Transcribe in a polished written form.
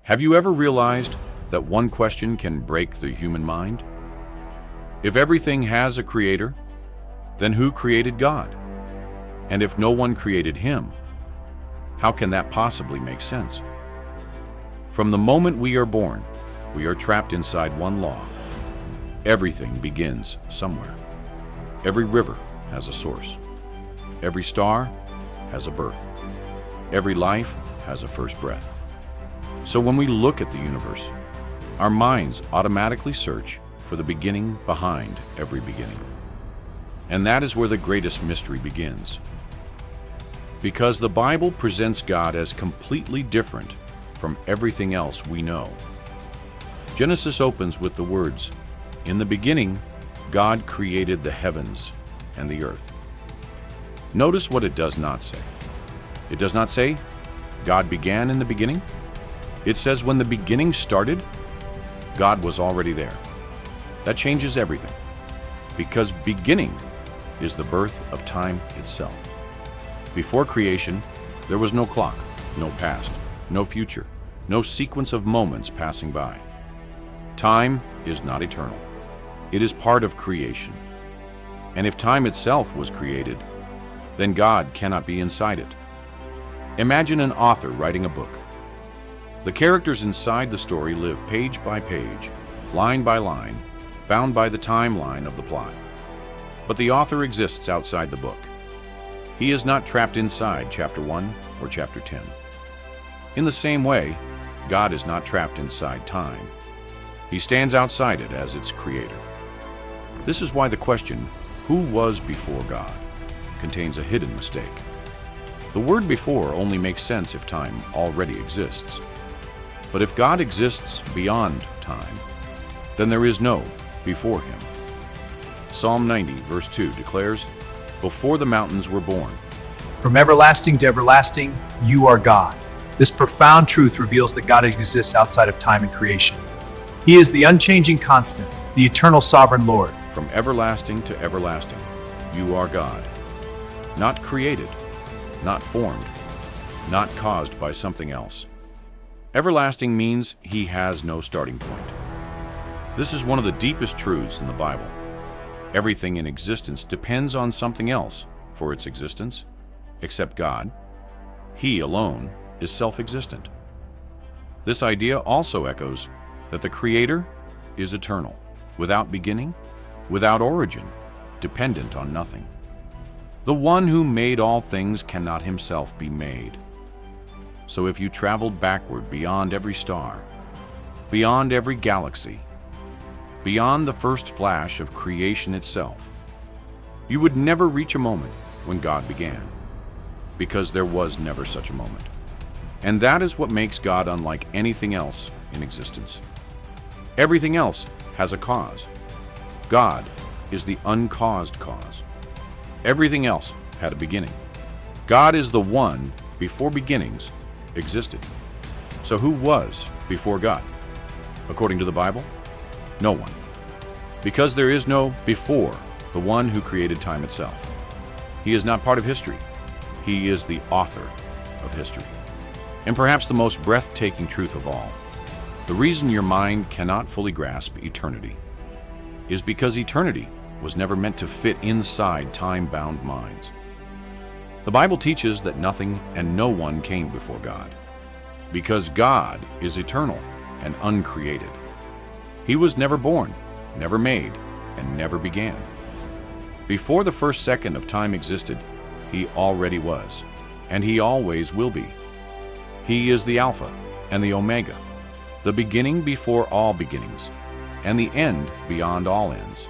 Have you ever realized that one question can break the human mind? If everything has a creator, then who created God? And if no one created him, how can that possibly make sense? From the moment we are born, we are trapped inside one law. Everything begins somewhere. Every river has a source. Every star has a birth. Every life has a first breath. So when we look at the universe, our minds automatically search for the beginning behind every beginning. And that is where the greatest mystery begins. Because the Bible presents God as completely different from everything else we know. Genesis opens with the words, "In the beginning, God created the heavens and the earth." Notice what it does not say. It does not say, God began in the beginning. It says when the beginning started, God was already there. That changes everything, because beginning is the birth of time itself. Before creation, there was no clock, no past, no future, no sequence of moments passing by. Time is not eternal. It is part of creation. And if time itself was created, then God cannot be inside it. Imagine an author writing a book. The characters inside the story live page by page, line by line, bound by the timeline of the plot. But the author exists outside the book. He is not trapped inside chapter 1 or chapter 10. In the same way, God is not trapped inside time. He stands outside it as its creator. This is why the question, "Who was before God?" contains a hidden mistake. The word "before" only makes sense if time already exists. But if God exists beyond time, then there is no before him. Psalm 90, verse 2 declares, "Before the mountains were born." From everlasting to everlasting, you are God. This profound truth reveals that God exists outside of time and creation. He is the unchanging constant, the eternal sovereign Lord. From everlasting to everlasting, you are God. Not created, not formed, not caused by something else. Everlasting means he has no starting point. This is one of the deepest truths in the Bible. Everything in existence depends on something else for its existence, except God. He alone is self-existent. This idea also echoes that the Creator is eternal, without beginning, without origin, dependent on nothing. The one who made all things cannot himself be made. So if you traveled backward beyond every star, beyond every galaxy, beyond the first flash of creation itself, you would never reach a moment when God began, because there was never such a moment. And that is what makes God unlike anything else in existence. Everything else has a cause. God is the uncaused cause. Everything else had a beginning. God is the one before beginnings existed. So who was before God? According to the Bible, no one. Because there is no before the one who created time itself. He is not part of history. He is the author of history. And perhaps the most breathtaking truth of all, the reason your mind cannot fully grasp eternity is because eternity was never meant to fit inside time-bound minds. The Bible teaches that nothing and no one came before God, because God is eternal and uncreated. He was never born, never made, and never began. Before the first second of time existed, he already was, and he always will be. He is the Alpha and the Omega, the beginning before all beginnings, and the end beyond all ends.